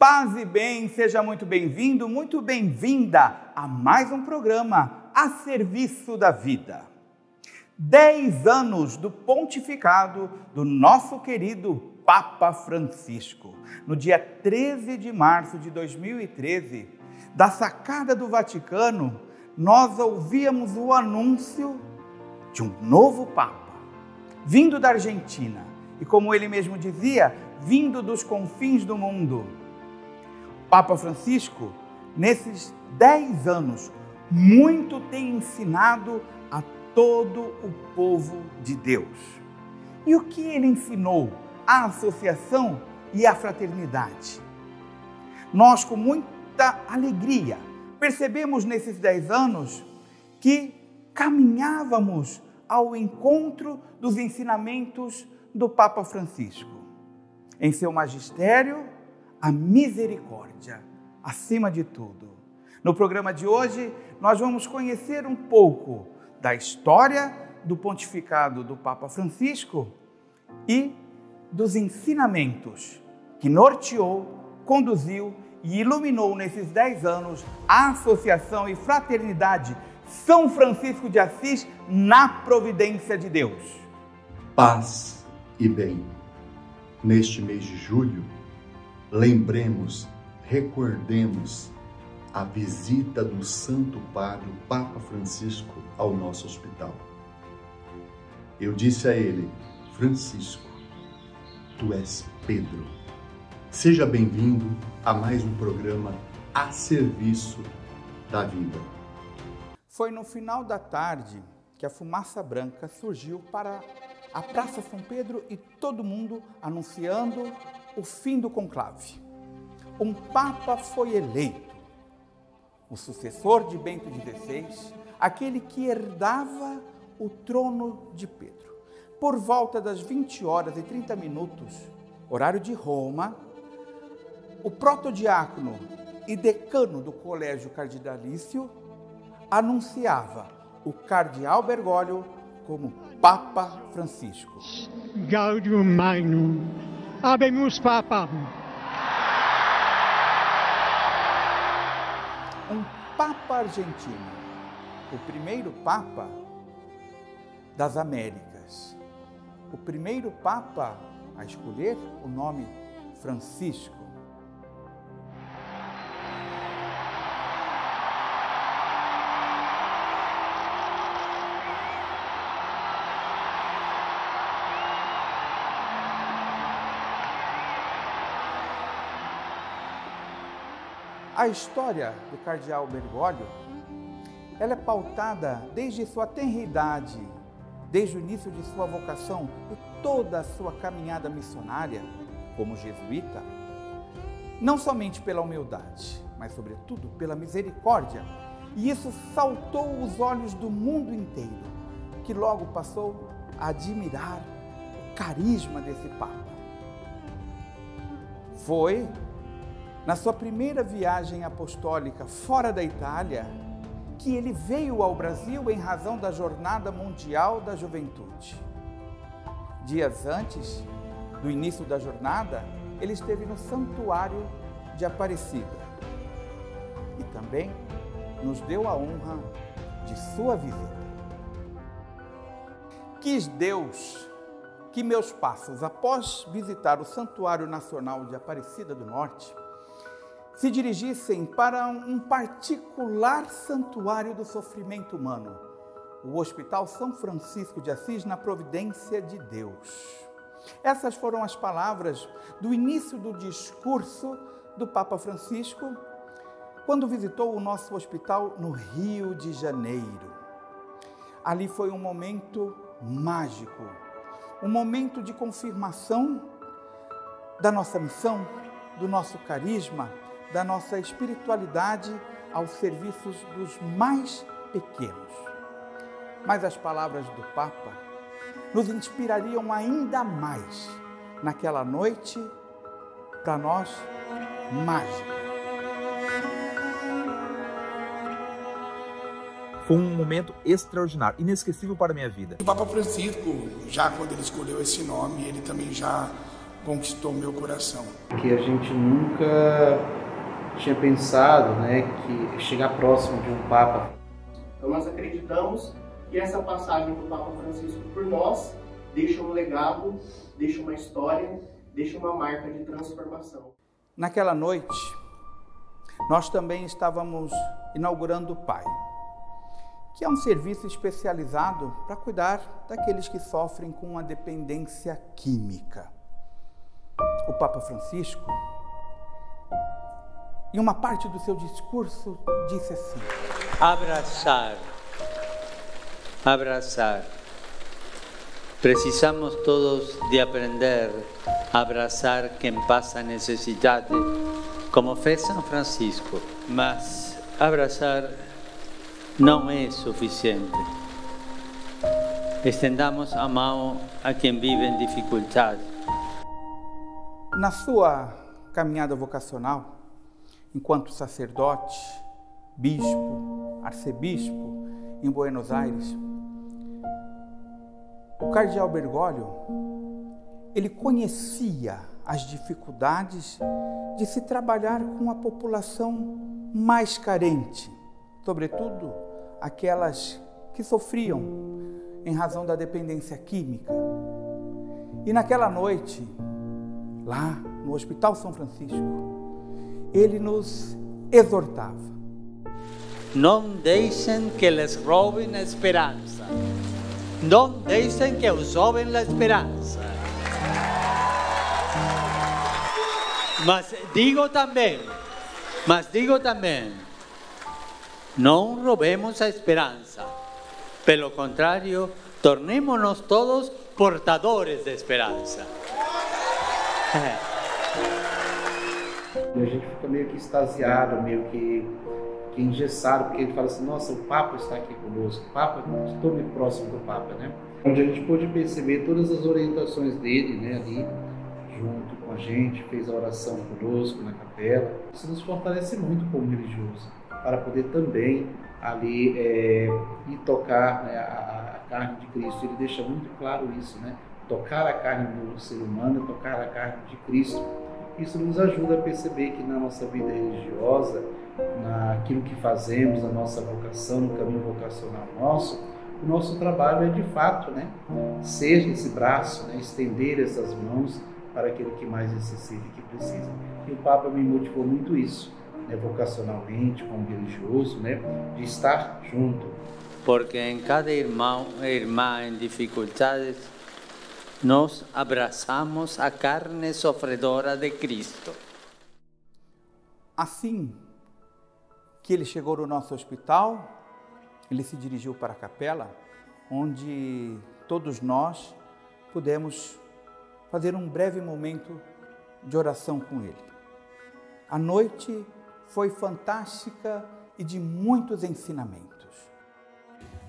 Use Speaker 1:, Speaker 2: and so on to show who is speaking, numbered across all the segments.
Speaker 1: Paz e bem, seja muito bem-vindo, muito bem-vinda a mais um programa a serviço da vida. 10 anos do pontificado do nosso querido Papa Francisco. No dia 13 de março de 2013, da sacada do Vaticano, nós ouvíamos o anúncio de um novo Papa, vindo da Argentina e, como ele mesmo dizia, vindo dos confins do mundo. Papa Francisco, nesses 10 anos, muito tem ensinado a todo o povo de Deus. E o que ele ensinou? A associação e a fraternidade. Nós, com muita alegria, percebemos nesses 10 anos que caminhávamos ao encontro dos ensinamentos do Papa Francisco. Em seu magistério, a misericórdia, acima de tudo. No programa de hoje, nós vamos conhecer um pouco da história do pontificado do Papa Francisco e dos ensinamentos que norteou, conduziu e iluminou nesses 10 anos a Associação e Fraternidade São Francisco de Assis na providência de Deus.
Speaker 2: Paz e bem. Neste mês de julho, lembremos, recordemos a visita do Santo Padre, o Papa Francisco, ao nosso hospital. Eu disse a ele: Francisco, tu és Pedro. Seja bem-vindo a mais um programa a serviço da vida.
Speaker 1: Foi no final da tarde que a fumaça branca surgiu para a Praça São Pedro e todo mundo anunciando o fim do conclave. Um Papa foi eleito, o sucessor de Bento XVI, aquele que herdava o trono de Pedro. Por volta das 20h30, horário de Roma, o protodiácono e decano do Colégio Cardinalício anunciava o cardeal Bergoglio como Papa Francisco.
Speaker 3: Gaudium Magnum, habemus Papam.
Speaker 1: Um Papa argentino, o primeiro Papa das Américas, o primeiro Papa a escolher o nome Francisco. A história do cardeal Bergoglio, ela é pautada desde sua tenridade, desde o início de sua vocação e toda a sua caminhada missionária como jesuíta, não somente pela humildade, mas sobretudo pela misericórdia. E isso saltou os olhos do mundo inteiro, que logo passou a admirar o carisma desse Papa. Foi na sua primeira viagem apostólica fora da Itália, que ele veio ao Brasil em razão da Jornada Mundial da Juventude. Dias antes do início da jornada, ele esteve no Santuário de Aparecida e também nos deu a honra de sua visita. Quis Deus que meus passos, após visitar o Santuário Nacional de Aparecida do Norte, se dirigissem para um particular santuário do sofrimento humano, o Hospital São Francisco de Assis na providência de Deus. Essas foram as palavras do início do discurso do Papa Francisco, quando visitou o nosso hospital no Rio de Janeiro. Ali foi um momento mágico, um momento de confirmação da nossa missão, do nosso carisma, da nossa espiritualidade aos serviços dos mais pequenos. Mas as palavras do Papa nos inspirariam ainda mais naquela noite, para nós, mágica.
Speaker 4: Foi um momento extraordinário, inesquecível para a minha vida.
Speaker 5: O Papa Francisco, já quando ele escolheu esse nome, ele também já conquistou meu coração.
Speaker 6: Que a gente nunca tinha pensado, né, que chegar próximo de um Papa.
Speaker 7: Então nós acreditamos que essa passagem do Papa Francisco por nós deixa um legado, deixa uma história, deixa uma marca de transformação.
Speaker 1: Naquela noite, nós também estávamos inaugurando o PAI, que é um serviço especializado para cuidar daqueles que sofrem com a dependência química. O Papa Francisco, em uma parte do seu discurso, disse assim:
Speaker 8: abraçar. Precisamos todos de aprender a abraçar quem passa necessidade, como fez São Francisco. Mas abraçar não é suficiente. Estendamos a mão a quem vive em dificuldade.
Speaker 1: Na sua caminhada vocacional, enquanto sacerdote, bispo, arcebispo em Buenos Aires, o cardeal Bergoglio, ele conhecia as dificuldades de se trabalhar com a população mais carente, sobretudo aquelas que sofriam em razão da dependência química. E naquela noite, lá no Hospital São Francisco, ele nos exortava:
Speaker 8: não deixem que les roubem a esperança. Não deixem que os roubem a esperança. Mas digo também, não roubemos a esperança. Pelo contrário, tornémonos todos portadores de esperança.
Speaker 6: E a gente fica meio que extasiado, meio que engessado, porque ele fala assim: nossa, o Papa está aqui conosco, o Papa, estou me próximo do Papa, né? Onde a gente pôde perceber todas as orientações dele, né, ali, junto com a gente, fez a oração conosco na capela. Isso nos fortalece muito como religioso, para poder também ali ir tocar, né, a carne de Cristo. Ele deixa muito claro isso, né? Tocar a carne do ser humano é tocar a carne de Cristo. Isso nos ajuda a perceber que na nossa vida religiosa, naquilo que fazemos, na nossa vocação, no caminho vocacional nosso, o nosso trabalho é de fato, né, ser esse braço, né, estender essas mãos para aquele que mais necessita e que precisa. E o Papa me motivou muito isso, né, vocacionalmente, como religioso, né, de estar junto.
Speaker 8: Porque em cada irmão e irmã em dificuldades, nós abraçamos a carne sofredora de Cristo.
Speaker 1: Assim que ele chegou no nosso hospital, ele se dirigiu para a capela, onde todos nós pudemos fazer um breve momento de oração com ele. A noite foi fantástica e de muitos ensinamentos.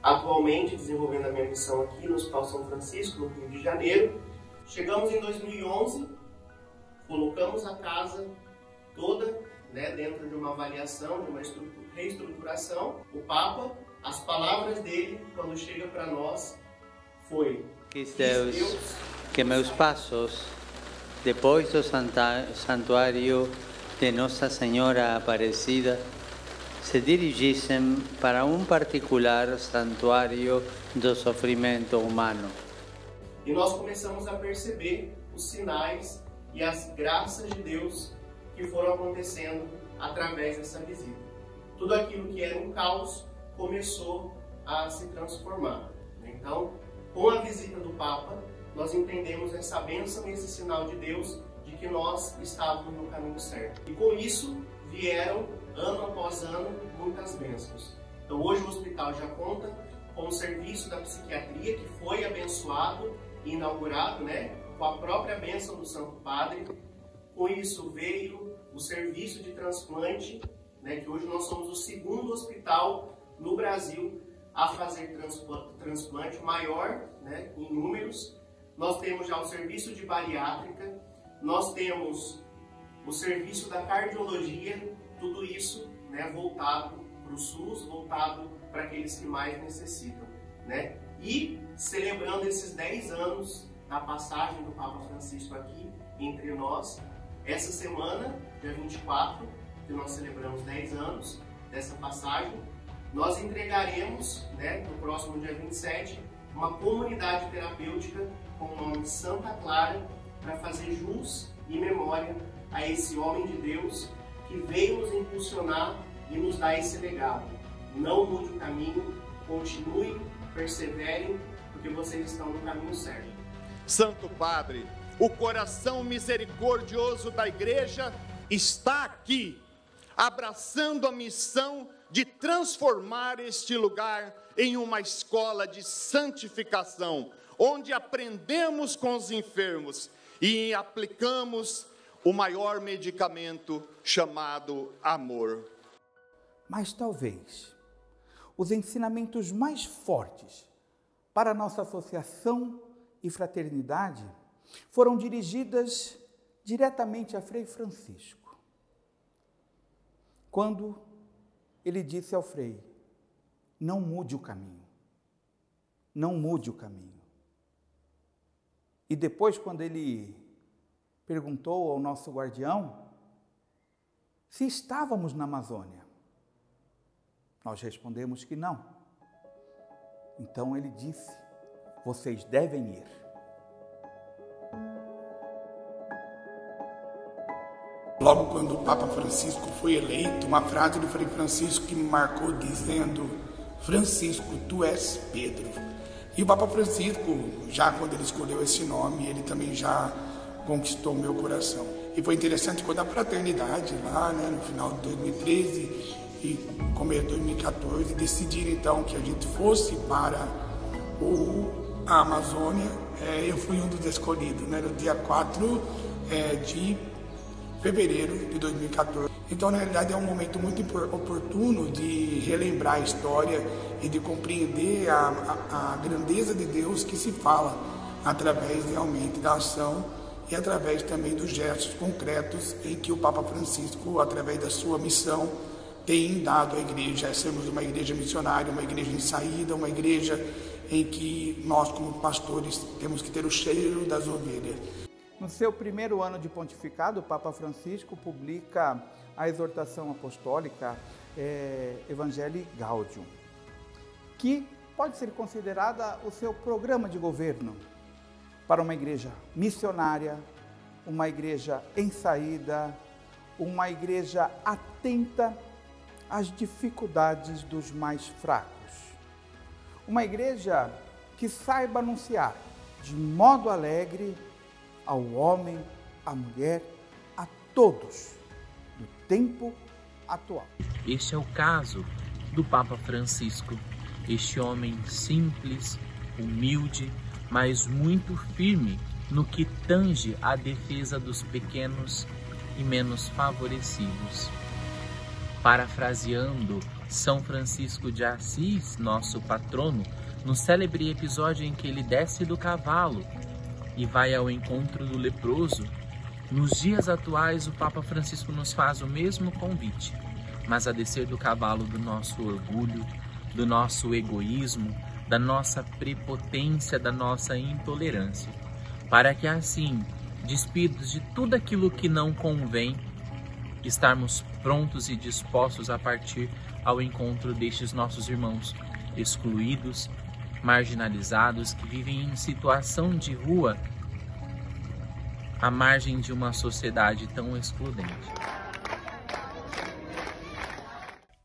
Speaker 7: Atualmente, desenvolvendo a minha missão aqui no Hospital São Francisco, no Rio de Janeiro, chegamos em 2011, colocamos a casa toda, né, dentro de uma avaliação, de uma reestruturação. O Papa, as palavras dele, quando chega para nós, foi:
Speaker 8: Quis Deus que meus passos, depois do santuário de Nossa Senhora Aparecida, se dirigissem para um particular santuário do sofrimento humano.
Speaker 7: E nós começamos a perceber os sinais e as graças de Deus que foram acontecendo através dessa visita. Tudo aquilo que era um caos começou a se transformar. Então, com a visita do Papa, nós entendemos essa bênção e esse sinal de Deus de que nós estávamos no caminho certo. E com isso vieram, ano após ano, muitas bênçãos. Então hoje o hospital já conta com o serviço da psiquiatria, que foi abençoado e inaugurado, né, com a própria bênção do Santo Padre. Com isso veio o serviço de transplante, né, que hoje nós somos o segundo hospital no Brasil a fazer transplante, maior, né, em números. Nós temos já o serviço de bariátrica, nós temos o serviço da cardiologia, tudo isso, né, voltado para o SUS, voltado para aqueles que mais necessitam, né? E celebrando esses 10 anos da passagem do Papa Francisco aqui, entre nós. Essa semana, dia 24, que nós celebramos 10 anos dessa passagem, nós entregaremos, no próximo dia 27, uma comunidade terapêutica com o nome de Santa Clara, para fazer jus e memória a esse homem de Deus que veio nos impulsionar e nos dar esse legado. Não mude o caminho, continue, perseverem, porque vocês estão no caminho certo.
Speaker 5: Santo Padre, o coração misericordioso da Igreja está aqui, abraçando a missão de transformar este lugar em uma escola de santificação, onde aprendemos com os enfermos e aplicamos o maior medicamento chamado amor.
Speaker 1: Mas talvez os ensinamentos mais fortes para a nossa associação e fraternidade foram dirigidas diretamente a Frei Francisco, quando ele disse ao Frei: não mude o caminho, não mude o caminho. E depois, quando ele perguntou ao nosso guardião se estávamos na Amazônia, nós respondemos que não. Então ele disse: vocês devem ir.
Speaker 9: Logo quando o Papa Francisco foi eleito, uma frase do Frei Francisco que me marcou dizendo: Francisco, tu és Pedro. E o Papa Francisco, já quando ele escolheu esse nome, ele também já conquistou o meu coração. E foi interessante quando a fraternidade, lá no final de 2013 e começo de 2014, decidiram então que a gente fosse para a Amazônia. Eu fui um dos escolhidos, no dia 4 de fevereiro de 2014. Então, na realidade, é um momento muito oportuno de relembrar a história e de compreender a grandeza de Deus que se fala através realmente da ação e através também dos gestos concretos em que o Papa Francisco, através da sua missão, tem dado à igreja. Sermos uma igreja missionária, uma igreja em saída, uma igreja em que nós, como pastores, temos que ter o cheiro das ovelhas.
Speaker 1: No seu primeiro ano de pontificado, o Papa Francisco publica a exortação apostólica Evangelii Gaudium, que pode ser considerada o seu programa de governo para uma igreja missionária, uma igreja em saída, uma igreja atenta às dificuldades dos mais fracos. Uma igreja que saiba anunciar de modo alegre ao homem, à mulher, a todos, do tempo atual.
Speaker 10: Este é o caso do Papa Francisco, este homem simples, humilde, mas muito firme no que tange à defesa dos pequenos e menos favorecidos. Parafraseando São Francisco de Assis, nosso patrono, no célebre episódio em que ele desce do cavalo e vai ao encontro do leproso, nos dias atuais o Papa Francisco nos faz o mesmo convite, mas a descer do cavalo do nosso orgulho, do nosso egoísmo, da nossa prepotência, da nossa intolerância, para que assim, despidos de tudo aquilo que não convém, estarmos prontos e dispostos a partir ao encontro destes nossos irmãos excluídos, marginalizados, que vivem em situação de rua, à margem de uma sociedade tão excludente.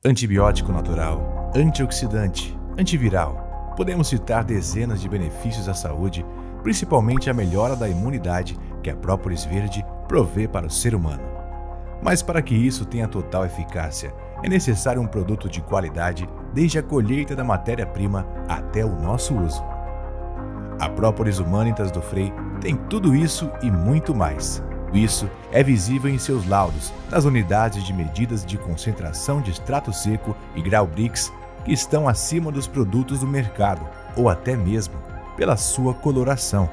Speaker 11: Antibiótico natural, antioxidante, antiviral. Podemos citar dezenas de benefícios à saúde, principalmente a melhora da imunidade que a Própolis Verde provê para o ser humano. Mas para que isso tenha total eficácia, é necessário um produto de qualidade desde a colheita da matéria-prima até o nosso uso. A Própolis Humanitas do Frei tem tudo isso e muito mais. Isso é visível em seus laudos, nas unidades de medidas de concentração de extrato seco e grau Brix, que estão acima dos produtos do mercado, ou até mesmo pela sua coloração.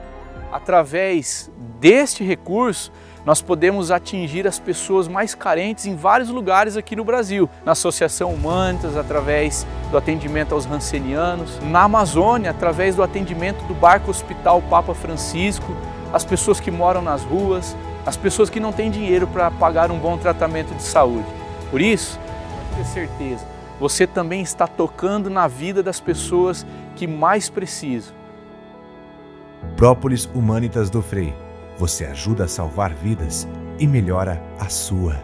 Speaker 12: Através deste recurso, nós podemos atingir as pessoas mais carentes em vários lugares aqui no Brasil. Na Associação Humanitas, através do atendimento aos rancenianos. Na Amazônia, através do atendimento do Barco Hospital Papa Francisco, as pessoas que moram nas ruas. as pessoas que não têm dinheiro para pagar um bom tratamento de saúde. Por isso, pode ter certeza, você também está tocando na vida das pessoas que mais precisam.
Speaker 11: Própolis Humanitas do Frei. Você ajuda a salvar vidas e melhora a sua.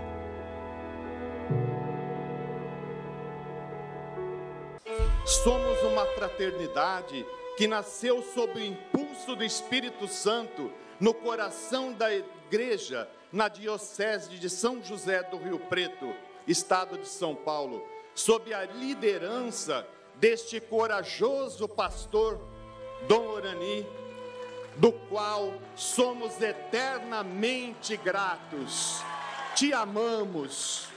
Speaker 5: Somos uma fraternidade que nasceu sob o impulso do Espírito Santo no coração da igreja, na Diocese de São José do Rio Preto, Estado de São Paulo, sob a liderança deste corajoso pastor, Dom Orani, do qual somos eternamente gratos. Te amamos.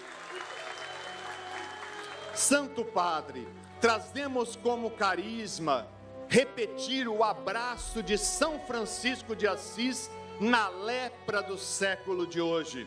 Speaker 5: Santo Padre, trazemos como carisma repetir o abraço de São Francisco de Assis na lepra do século de hoje,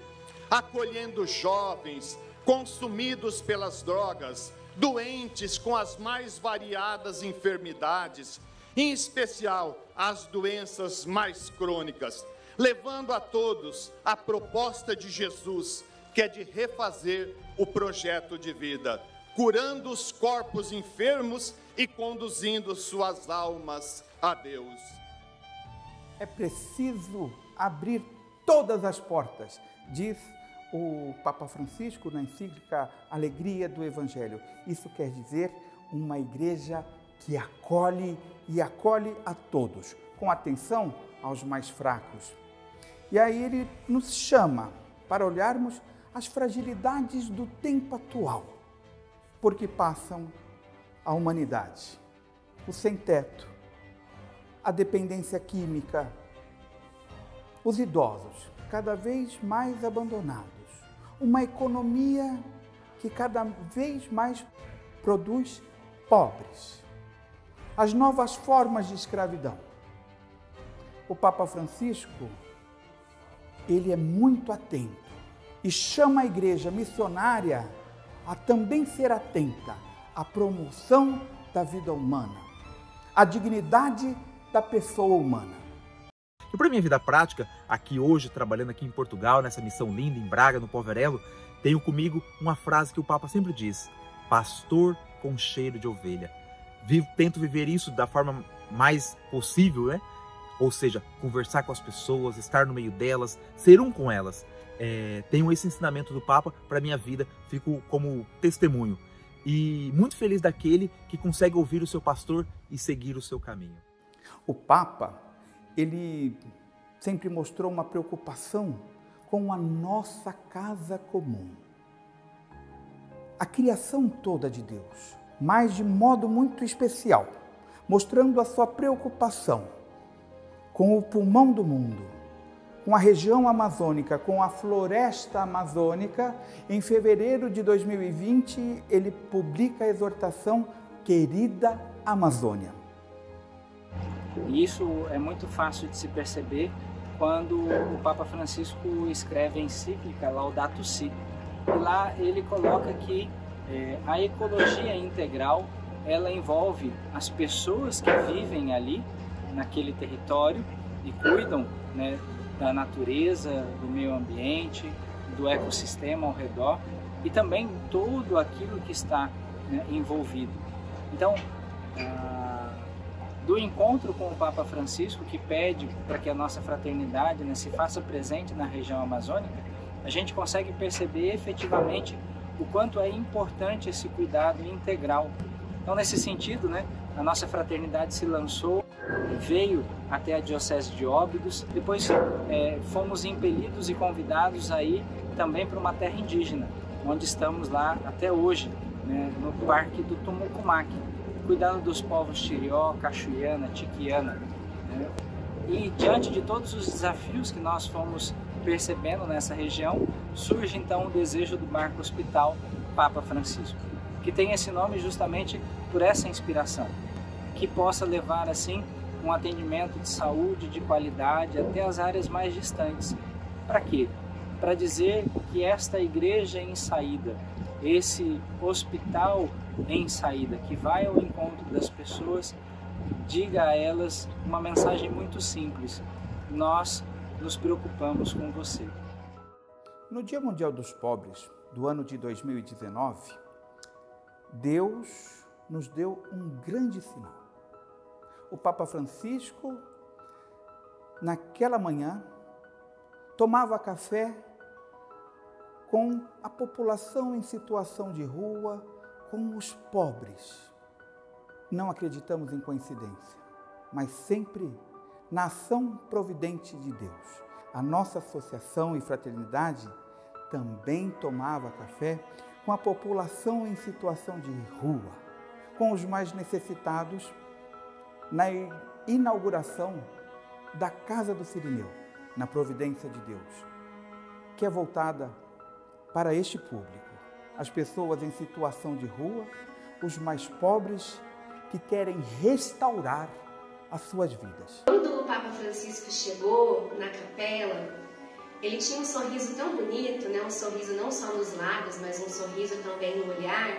Speaker 5: acolhendo jovens consumidos pelas drogas, doentes com as mais variadas enfermidades, em especial as doenças mais crônicas, levando a todos a proposta de Jesus, que é de refazer o projeto de vida, curando os corpos enfermos e conduzindo suas almas a Deus.
Speaker 1: É preciso abrir todas as portas, diz o Papa Francisco na encíclica Alegria do Evangelho. Isso quer dizer uma igreja que acolhe e acolhe a todos, com atenção aos mais fracos. E aí ele nos chama para olharmos as fragilidades do tempo atual, porque passam a humanidade, o sem-teto, a dependência química, os idosos cada vez mais abandonados, uma economia que cada vez mais produz pobres, as novas formas de escravidão. O Papa Francisco, ele é muito atento e chama a igreja missionária a também ser atenta à promoção da vida humana, à dignidade da pessoa humana.
Speaker 4: E para minha vida prática, aqui hoje, trabalhando aqui em Portugal, nessa missão linda, em Braga, no Poverello, tenho comigo uma frase que o Papa sempre diz: pastor com cheiro de ovelha. Tento viver isso da forma mais possível, né? Ou seja, conversar com as pessoas, estar no meio delas, ser um com elas. Tenho esse ensinamento do Papa para a minha vida, fico como testemunho. E muito feliz daquele que consegue ouvir o seu pastor e seguir o seu caminho.
Speaker 1: O Papa, ele sempre mostrou uma preocupação com a nossa casa comum. A criação toda de Deus, mas de modo muito especial, mostrando a sua preocupação com o pulmão do mundo, com a região amazônica, com a floresta amazônica. Em fevereiro de 2020, ele publica a exortação Querida Amazônia.
Speaker 13: E isso é muito fácil de se perceber quando o Papa Francisco escreve a encíclica Laudato Si. E lá ele coloca que a ecologia integral, ela envolve as pessoas que vivem ali, naquele território, e cuidam, né, da natureza, do meio ambiente, do ecossistema ao redor, e também tudo aquilo que está, né, envolvido. Então, do encontro com o Papa Francisco, que pede para que a nossa fraternidade, né, se faça presente na região amazônica, a gente consegue perceber efetivamente o quanto é importante esse cuidado integral. Então, nesse sentido, né, a nossa fraternidade se lançou, veio até a Diocese de Óbidos, depois fomos impelidos e convidados a ir também para uma terra indígena, onde estamos lá até hoje, né, no Parque do Tumucumac, cuidando dos povos Chirió, Cachuiana, Tiquiana. Né? E diante de todos os desafios que nós fomos percebendo nessa região, surge então o desejo do Barco Hospital Papa Francisco, que tem esse nome justamente por essa inspiração, que possa levar assim um atendimento de saúde de qualidade até as áreas mais distantes. Para quê? Para dizer que esta igreja em saída, esse hospital em saída, que vai ao encontro das pessoas, diga a elas uma mensagem muito simples: nós nos preocupamos com você.
Speaker 1: No Dia Mundial dos Pobres do ano de 2019, Deus nos deu um grande sinal. O Papa Francisco, naquela manhã, tomava café com a população em situação de rua, com os pobres. Não acreditamos em coincidência, mas sempre na ação providente de Deus. A nossa associação e fraternidade também tomava café com a população em situação de rua, com os mais necessitados, na inauguração da Casa do Cirineu, na providência de Deus, que é voltada para este público, as pessoas em situação de rua, os mais pobres que querem restaurar as suas vidas.
Speaker 14: Quando o Papa Francisco chegou na capela, ele tinha um sorriso tão bonito, né? Um sorriso não só nos lábios, mas um sorriso também no olhar.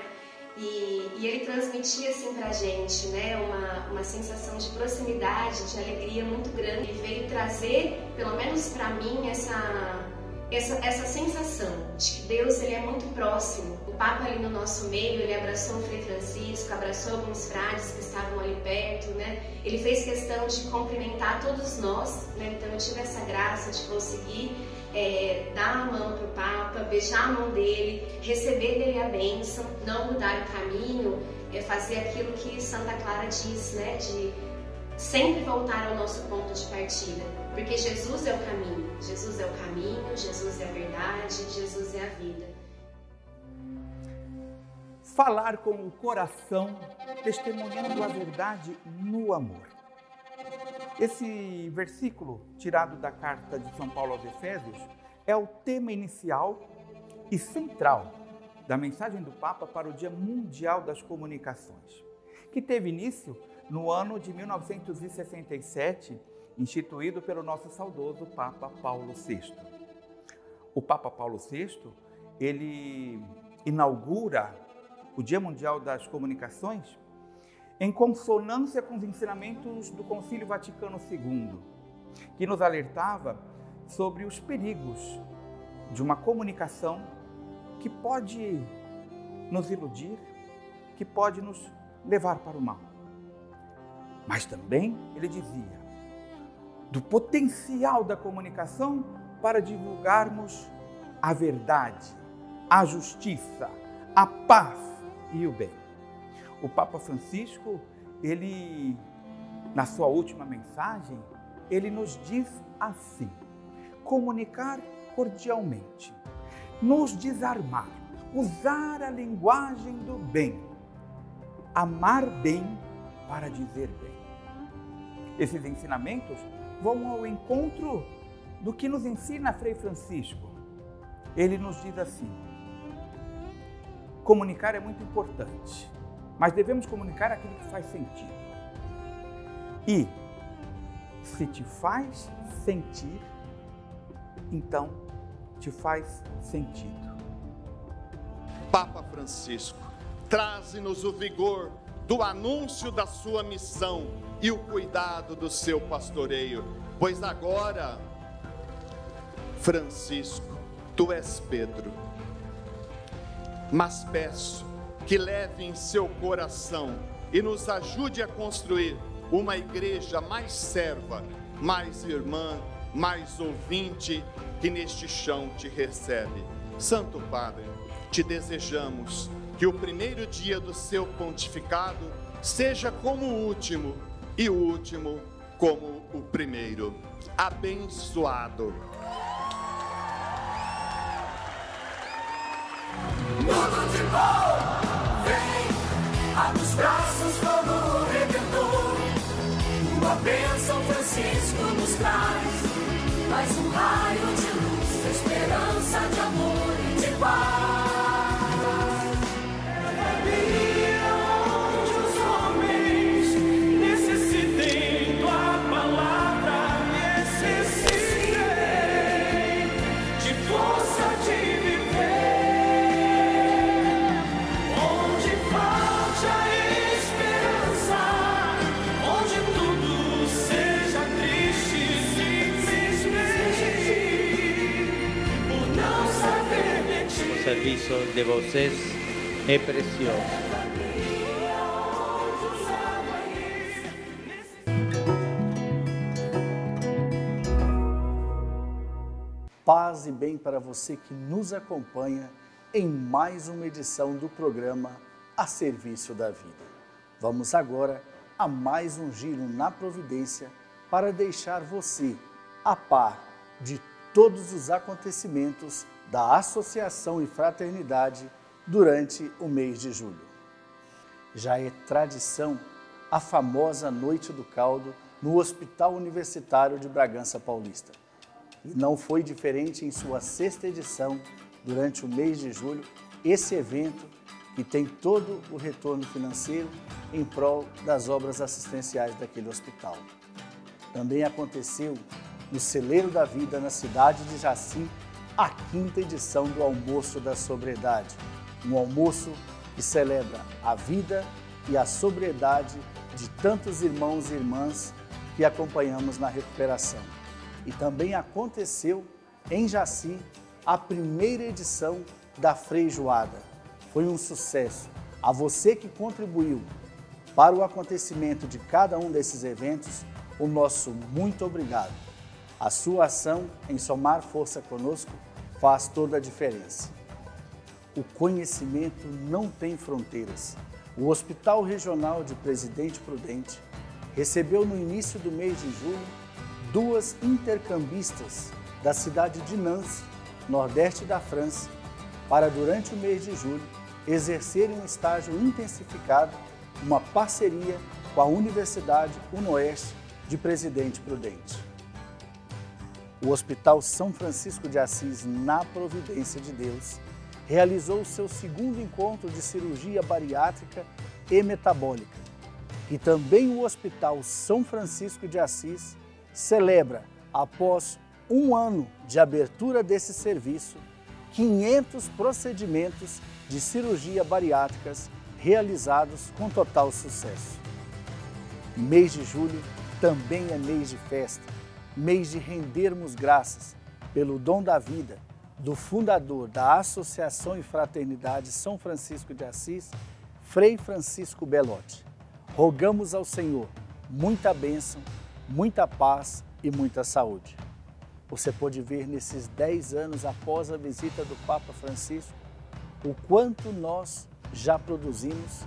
Speaker 14: E ele transmitia assim pra gente, né? Uma sensação de proximidade, de alegria muito grande. Ele veio trazer, pelo menos para mim, essa sensação de que Deus ele é muito próximo. O Papa ali no nosso meio, ele abraçou o Frei Francisco, abraçou alguns frades que estavam ali perto, né? Ele fez questão de cumprimentar todos nós, né? Então eu tive essa graça de conseguir dar a mão para o Papa, beijar a mão dele, receber dele a bênção, não mudar o caminho, fazer aquilo que Santa Clara diz, né? De sempre voltar ao nosso ponto de partida, porque Jesus é o caminho, Jesus é o caminho, Jesus é a verdade, Jesus é a vida.
Speaker 1: Falar com o coração, testemunhando a verdade no amor. Esse versículo, tirado da carta de São Paulo aos Efésios, é o tema inicial e central da mensagem do Papa para o Dia Mundial das Comunicações, que teve início no ano de 1967, instituído pelo nosso saudoso Papa Paulo VI. O Papa Paulo VI, ele inaugura o Dia Mundial das Comunicações em consonância com os ensinamentos do Concílio Vaticano II, que nos alertava sobre os perigos de uma comunicação que pode nos iludir, que pode nos levar para o mal. Mas também ele dizia do potencial da comunicação para divulgarmos a verdade, a justiça, a paz e o bem. O Papa Francisco, ele, na sua última mensagem, ele nos diz assim: comunicar cordialmente, nos desarmar, usar a linguagem do bem, amar bem para dizer bem. Esses ensinamentos vão ao encontro do que nos ensina Frei Francisco. Ele nos diz assim: comunicar é muito importante, mas devemos comunicar aquilo que faz sentido. E, se te faz sentir, então te faz sentido.
Speaker 5: Papa Francisco, traze-nos o vigor do anúncio da sua missão e o cuidado do seu pastoreio, pois agora, Francisco, tu és Pedro, mas peço que leve em seu coração e nos ajude a construir uma igreja mais serva, mais irmã, mais ouvinte, que neste chão te recebe. Santo Padre, te desejamos que o primeiro dia do seu pontificado seja como o último e o último como o primeiro. Abençoado.
Speaker 15: Tudo de bom, vem, abre os braços como o Redentor. Tua bênção, Francisco, nos traz mais um raio de luz, esperança, de amor e de paz. Onde os homens necessitem tua palavra, necessitem de força de
Speaker 8: de vocês é precioso.
Speaker 16: Paz e bem para você que nos acompanha em mais uma edição do programa A Serviço da Vida. Vamos agora a mais um giro na providência para deixar você a par de todos os acontecimentos da Associação e Fraternidade durante o mês de julho. Já é tradição a famosa Noite do Caldo no Hospital Universitário de Bragança Paulista. E não foi diferente em sua 6ª edição, durante o mês de julho, esse evento que tem todo o retorno financeiro em prol das obras assistenciais daquele hospital. Também aconteceu no Celeiro da Vida, na cidade de Jaci, a 5ª edição do Almoço da Sobriedade, um almoço que celebra a vida e a sobriedade de tantos irmãos e irmãs que acompanhamos na recuperação. E também aconteceu em Jaci a 1ª edição da Freijoada. Foi um sucesso. A você que contribuiu para o acontecimento de cada um desses eventos, o nosso muito obrigado. A sua ação em somar força conosco faz toda a diferença. O conhecimento não tem fronteiras. O Hospital Regional de Presidente Prudente recebeu no início do mês de julho 2 intercambistas da cidade de Nancy, nordeste da França, para durante o mês de julho exercerem um estágio intensificado, uma parceria com a Universidade Unoeste de Presidente Prudente. O Hospital São Francisco de Assis, na Providência de Deus, realizou o seu 2º encontro de cirurgia bariátrica e metabólica, e também o Hospital São Francisco de Assis celebra, após um ano de abertura desse serviço, 500 procedimentos de cirurgia bariátricas realizados com total sucesso. Mês de julho também é mês de festa, mês de rendermos graças pelo dom da vida do fundador da Associação e Fraternidade São Francisco de Assis, Frei Francisco Belotti. Rogamos ao Senhor muita bênção, muita paz e muita saúde. Você pode ver nesses 10 anos após a visita do Papa Francisco o quanto nós já produzimos,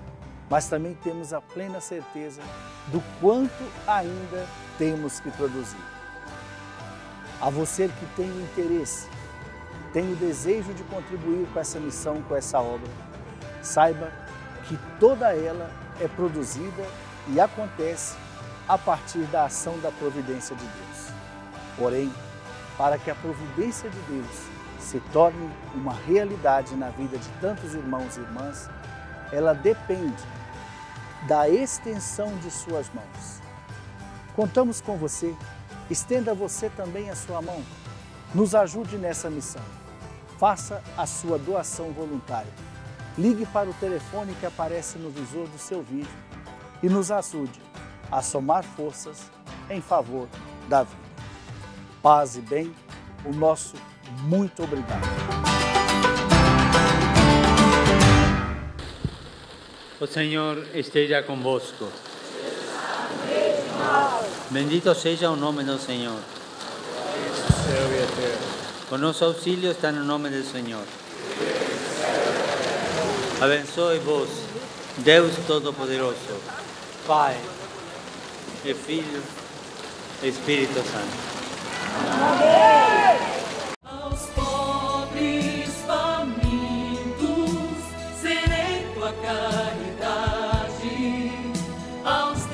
Speaker 16: mas também temos a plena certeza do quanto ainda temos que produzir. A você que tem o interesse, tem o desejo de contribuir com essa missão, com essa obra, saiba que toda ela é produzida e acontece a partir da ação da providência de Deus. Porém, para que a providência de Deus se torne uma realidade na vida de tantos irmãos e irmãs, ela depende da extensão de suas mãos. Contamos com você, estenda você também a sua mão, nos ajude nessa missão. Faça a sua doação voluntária. Ligue para o telefone que aparece no visor do seu vídeo e nos ajude a somar forças em favor da vida. Paz e bem, o nosso muito obrigado.
Speaker 8: O Senhor esteja convosco. Bendito seja o nome do Senhor. O nosso auxílio está no nome do Senhor. Abençoe-vos, Deus Todo-Poderoso, Pai, e Filho, e Espírito Santo.
Speaker 15: Aos pobres famintos, serei tua caridade. Aos